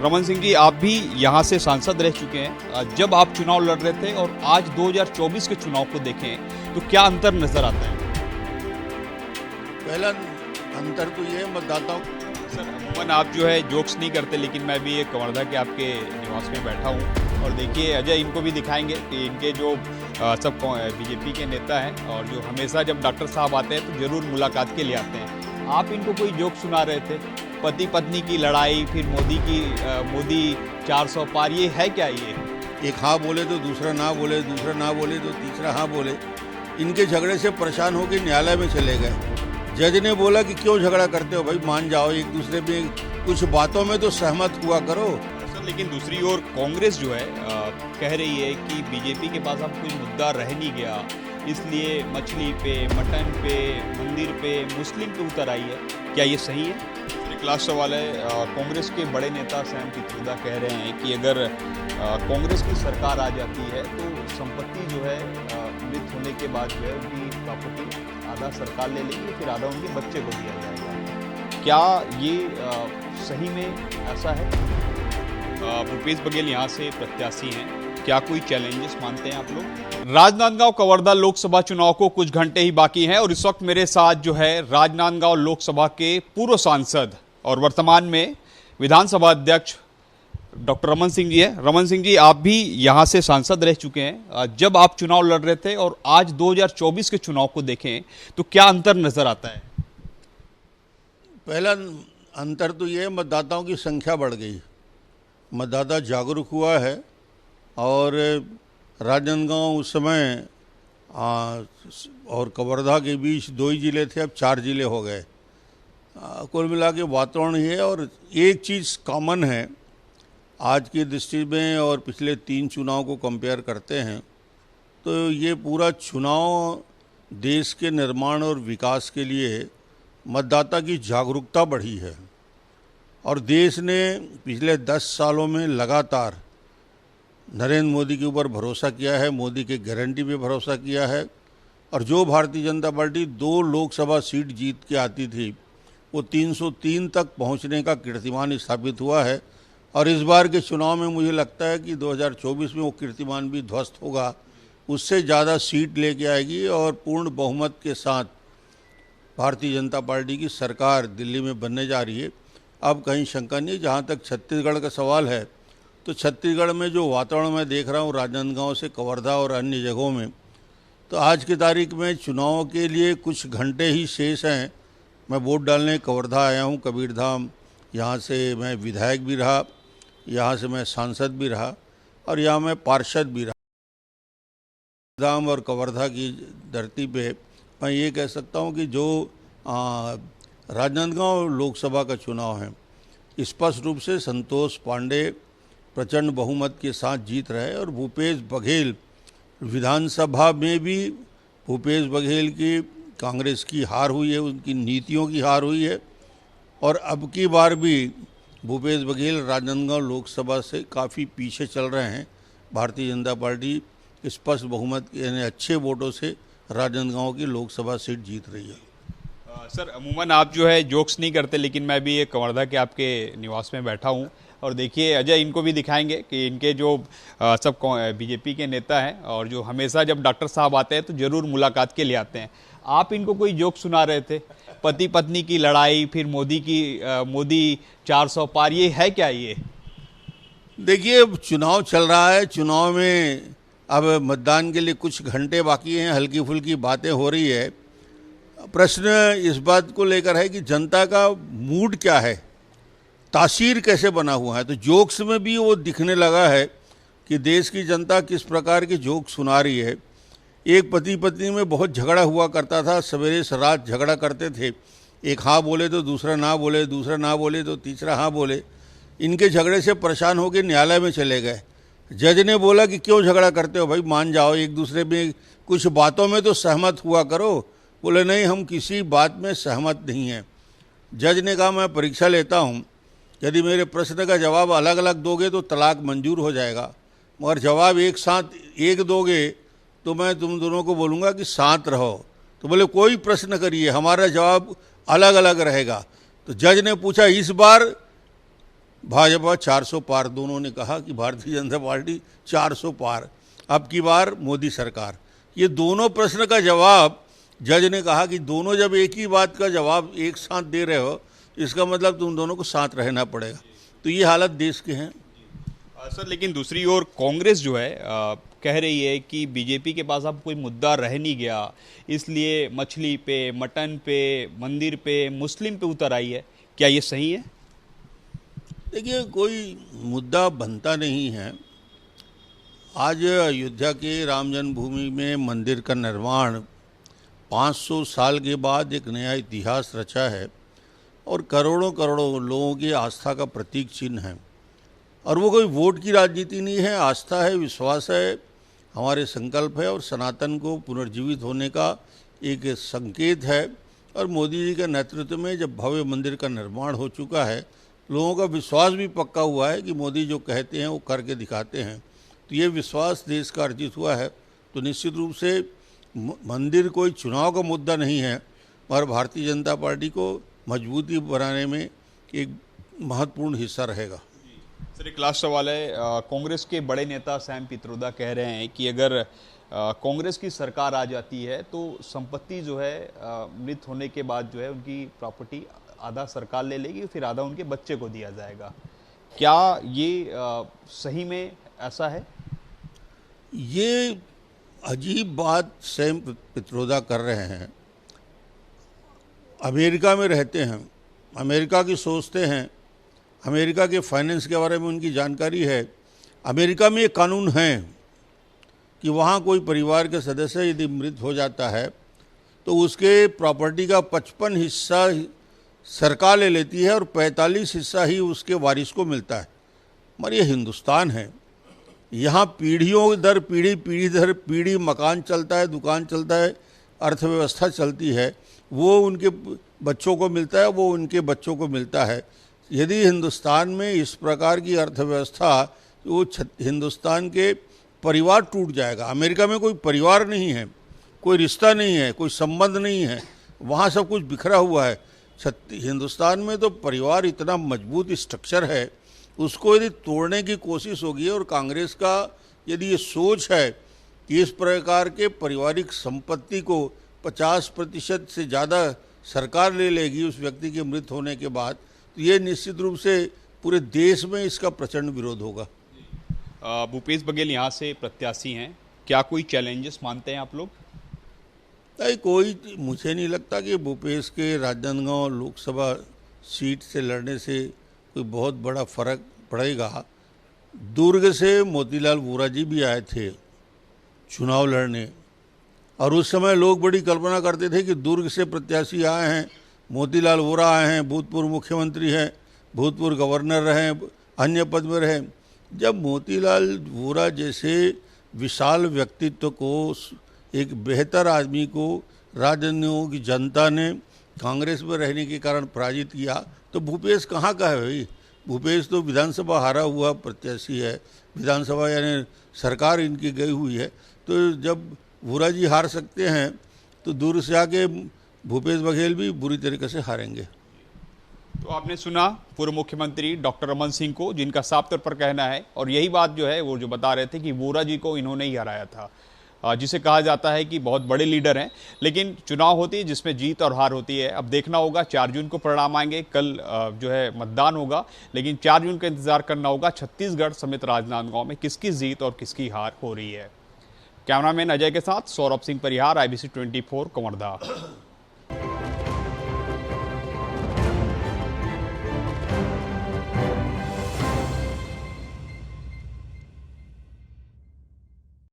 रमन सिंह जी, आप भी यहाँ से सांसद रह चुके हैं। जब आप चुनाव लड़ रहे थे और आज 2024 के चुनाव को देखें तो क्या अंतर नजर आता है? पहला अंतर तो ये है मतदाताओं। सर, अमूमन आप जो है जोक्स नहीं करते, लेकिन मैं भी एक कवर्धा के आपके निवास में बैठा हूँ और देखिए अजय, इनको भी दिखाएंगे कि इनके जो सब बीजेपी के नेता हैं और जो हमेशा जब डॉक्टर साहब आते हैं तो ज़रूर मुलाकात के लिए आते हैं। आप इनको कोई जोक सुना रहे थे, पति पत्नी की लड़ाई, फिर मोदी 400 पार, ये है क्या? ये एक हाँ बोले तो दूसरा ना बोले, दूसरा ना बोले तो तीसरा हाँ बोले। इनके झगड़े से परेशान होकर न्यायालय में चले गए। जज ने बोला कि क्यों झगड़ा करते हो भाई, मान जाओ, एक दूसरे में कुछ बातों में तो सहमत हुआ करो। सर, लेकिन दूसरी ओर कांग्रेस जो है कह रही है कि बीजेपी के पास अब कोई मुद्दा रह नहीं गया, इसलिए मछली पे, मटन पे, मंदिर पे, मुस्लिम पे उतर आई है। क्या ये सही है? एक लास्ट सवाल है। कांग्रेस के बड़े नेता सैम पित्रोदा कह रहे हैं कि अगर कांग्रेस की सरकार आ जाती है तो संपत्ति जो है मृत होने के बाद जो है उनकी प्रॉपर्टी आधा सरकार ले लेगी, फिर आधा उनके बच्चे को दिया जाएगा। क्या ये सही में ऐसा है? भूपेश बघेल यहाँ से प्रत्याशी हैं, क्या कोई चैलेंजेस मानते हैं आप लोग? राजनांदगांव कवर्धा लोकसभा चुनाव को कुछ घंटे ही बाकी हैं और इस वक्त मेरे साथ जो है राजनांदगांव लोकसभा के पूर्व सांसद और वर्तमान में विधानसभा अध्यक्ष डॉक्टर रमन सिंह जी है। रमन सिंह जी, आप भी यहाँ से सांसद रह चुके हैं। जब आप चुनाव लड़ रहे थे और आज 2024 के चुनाव को देखें तो क्या अंतर नजर आता है? पहला अंतर तो ये है, मतदाताओं की संख्या बढ़ गई, मतदाता जागरूक हुआ है और राजनांदगांव उस समय और कवर्धा के बीच 2 ही जिले थे, अब 4 जिले हो गए। कुल मिला के वातावरण ये है। और एक चीज़ कॉमन है आज की दृष्टि में, और पिछले 3 चुनाव को कंपेयर करते हैं तो ये पूरा चुनाव देश के निर्माण और विकास के लिए मतदाता की जागरूकता बढ़ी है। और देश ने पिछले 10 सालों में लगातार नरेंद्र मोदी के ऊपर भरोसा किया है, मोदी के गारंटी पे भरोसा किया है। और जो भारतीय जनता पार्टी 2 लोकसभा सीट जीत के आती थी वो 303 तक पहुंचने का कीर्तिमान स्थापित हुआ है। और इस बार के चुनाव में मुझे लगता है कि 2024 में वो कीर्तिमान भी ध्वस्त होगा, उससे ज़्यादा सीट लेके आएगी और पूर्ण बहुमत के साथ भारतीय जनता पार्टी की सरकार दिल्ली में बनने जा रही है। अब कहीं शंका नहीं। जहाँ तक छत्तीसगढ़ का सवाल है तो छत्तीसगढ़ में जो वातावरण मैं देख रहा हूँ राजनांदगांव से कवर्धा और अन्य जगहों में, तो आज की तारीख में चुनाव के लिए कुछ घंटे ही शेष हैं। मैं वोट डालने कवर्धा आया हूँ, कबीरधाम, यहाँ से मैं विधायक भी रहा, यहाँ से मैं सांसद भी रहा और यहाँ मैं पार्षद भी रहा। धाम और कवर्धा की धरती पे मैं ये कह सकता हूँ कि जो राजनांदगांव लोकसभा का चुनाव है, स्पष्ट रूप से संतोष पांडे प्रचंड बहुमत के साथ जीत रहे। और भूपेश बघेल, विधानसभा में भी भूपेश बघेल की कांग्रेस की हार हुई है, उनकी नीतियों की हार हुई है। और अब की बार भी भूपेश बघेल राजनांदगांव लोकसभा से काफ़ी पीछे चल रहे हैं। भारतीय जनता पार्टी स्पष्ट बहुमत यानी अच्छे वोटों से राजनांदगांव की लोकसभा सीट जीत रही है। सर, अमूमन आप जो है जोक्स नहीं करते, लेकिन मैं भी एक कवर्धा के आपके निवास में बैठा हूँ और देखिए अजय, इनको भी दिखाएंगे कि इनके जो सब बीजेपी के नेता हैं और जो हमेशा जब डॉक्टर साहब आते हैं तो ज़रूर मुलाकात के लिए आते हैं। आप इनको कोई जोक सुना रहे थे, पति पत्नी की लड़ाई, फिर मोदी 400 पार, ये है क्या? ये देखिए, चुनाव चल रहा है, चुनाव में अब मतदान के लिए कुछ घंटे बाकी हैं, हल्की फुल्की बातें हो रही है। प्रश्न इस बात को लेकर है कि जनता का मूड क्या है, तासीर कैसे बना हुआ है। तो जोक्स में भी वो दिखने लगा है कि देश की जनता किस प्रकार के जोक सुना रही है। एक पति पत्नी में बहुत झगड़ा हुआ करता था, सवेरे से रात झगड़ा करते थे, एक हाँ बोले तो दूसरा ना बोले, दूसरा ना बोले तो तीसरा हाँ बोले। इनके झगड़े से परेशान होकर न्यायालय में चले गए। जज ने बोला कि क्यों झगड़ा करते हो भाई, मान जाओ, एक दूसरे में कुछ बातों में तो सहमत हुआ करो। बोले नहीं, हम किसी बात में सहमत नहीं हैं। जज ने कहा मैं परीक्षा लेता हूँ, यदि मेरे प्रश्न का जवाब अलग अलग दोगे तो तलाक मंजूर हो जाएगा, मगर जवाब एक साथ एक दोगे तो मैं तुम दोनों को बोलूँगा कि साथ रहो। तो बोले कोई प्रश्न करिए, हमारा जवाब अलग अलग रहेगा। तो जज ने पूछा इस बार भाजपा 400 पार, दोनों ने कहा कि भारतीय जनता पार्टी 400 पार, अब की बार मोदी सरकार। ये दोनों प्रश्न का जवाब जज ने कहा कि दोनों जब एक ही बात का जवाब एक साथ दे रहे हो, इसका मतलब तुम दोनों को साथ रहना पड़ेगा। तो ये हालत देश के हैं। सर, लेकिन दूसरी ओर कांग्रेस जो है कह रही है कि बीजेपी के पास अब कोई मुद्दा रह नहीं गया, इसलिए मछली पे, मटन पे, मंदिर पे, मुस्लिम पे उतर आई है। क्या ये सही है? देखिए, कोई मुद्दा बनता नहीं है। आज अयोध्या के राम जन्मभूमि में मंदिर का निर्माण 500 साल के बाद एक नया इतिहास रचा है और करोड़ों करोड़ों लोगों की आस्था का प्रतीक चिन्ह है। और वो कोई वोट की राजनीति नहीं है, आस्था है, विश्वास है, हमारे संकल्प है और सनातन को पुनर्जीवित होने का एक संकेत है। और मोदी जी के नेतृत्व में जब भव्य मंदिर का निर्माण हो चुका है, लोगों का विश्वास भी पक्का हुआ है कि मोदी जो कहते हैं वो करके दिखाते हैं। तो ये विश्वास देश का अर्जित हुआ है। तो निश्चित रूप से मंदिर कोई चुनाव का मुद्दा नहीं है, पर भारतीय जनता पार्टी को मजबूती बनाने में एक महत्वपूर्ण हिस्सा रहेगा। सर, एक लास्ट सवाल है। कांग्रेस के बड़े नेता सैम पित्रोदा कह रहे हैं कि अगर कांग्रेस की सरकार आ जाती है तो संपत्ति जो है मृत होने के बाद जो है उनकी प्रॉपर्टी आधा सरकार ले लेगी, फिर आधा उनके बच्चे को दिया जाएगा। क्या ये सही में ऐसा है? ये अजीब बात सैम पित्रोदा कर रहे हैं। अमेरिका में रहते हैं, अमेरिका की सोचते हैं, अमेरिका के फाइनेंस के बारे में उनकी जानकारी है। अमेरिका में एक कानून है कि वहाँ कोई परिवार के सदस्य यदि मृत हो जाता है तो उसके प्रॉपर्टी का 55 हिस्सा सरकार ले लेती है और 45 हिस्सा ही उसके वारिस को मिलता है। मगर ये हिंदुस्तान है, यहाँ पीढ़ियों दर पीढ़ी, पीढ़ी दर पीढ़ी मकान चलता है, दुकान चलता है, अर्थव्यवस्था चलती है। वो उनके बच्चों को मिलता है, वो उनके बच्चों को मिलता है। यदि हिंदुस्तान में इस प्रकार की अर्थव्यवस्था, वो हिंदुस्तान के परिवार टूट जाएगा। अमेरिका में कोई परिवार नहीं है, कोई रिश्ता नहीं है, कोई संबंध नहीं है, वहाँ सब कुछ बिखरा हुआ है। हिंदुस्तान में तो परिवार इतना मजबूत स्ट्रक्चर है, उसको यदि तोड़ने की कोशिश होगी और कांग्रेस का यदि ये सोच है कि इस प्रकार के पारिवारिक संपत्ति को 50% से ज़्यादा सरकार ले लेगी उस व्यक्ति के मृत होने के बाद, तो ये निश्चित रूप से पूरे देश में इसका प्रचंड विरोध होगा। भूपेश बघेल यहाँ से प्रत्याशी हैं, क्या कोई चैलेंजेस मानते हैं आप लोग? नहीं, कोई मुझे नहीं लगता कि भूपेश के राजनांदगांव लोकसभा सीट से लड़ने से कोई बहुत बड़ा फर्क पड़ेगा। दुर्ग से मोतीलाल वोरा जी भी आए थे चुनाव लड़ने, और उस समय लोग बड़ी कल्पना करते थे कि दुर्ग से प्रत्याशी आए हैं, मोतीलाल वोरा आए हैं, भूतपूर्व मुख्यमंत्री हैं, भूतपूर्व गवर्नर रहे, अन्य पद में रहे। जब मोतीलाल वोरा जैसे विशाल व्यक्तित्व को, एक बेहतर आदमी को राजनीतियों की जनता ने कांग्रेस में रहने के कारण पराजित किया, तो भूपेश कहाँ का है भाई? भूपेश तो विधानसभा हारा हुआ प्रत्याशी है, विधानसभा यानी सरकार इनकी गई हुई है। तो जब वोरा जी हार सकते हैं तो दूर से आके भूपेश बघेल भी बुरी तरीके से हारेंगे। तो आपने सुना पूर्व मुख्यमंत्री डॉक्टर रमन सिंह को, जिनका साफ तौर पर कहना है, और यही बात जो है वो जो बता रहे थे कि वोरा जी को इन्होंने ही हराया था, जिसे कहा जाता है कि बहुत बड़े लीडर हैं। लेकिन चुनाव होती है जिसमें जीत और हार होती है। अब देखना होगा, 4 जून को परिणाम आएंगे, कल जो है मतदान होगा, लेकिन 4 जून का इंतजार करना होगा छत्तीसगढ़ समेत राजनांदगांव में किसकी जीत और किसकी हार हो रही है। कैमरामैन अजय के साथ सौरभ सिंह परिहार, IBC 24 कवर्धा।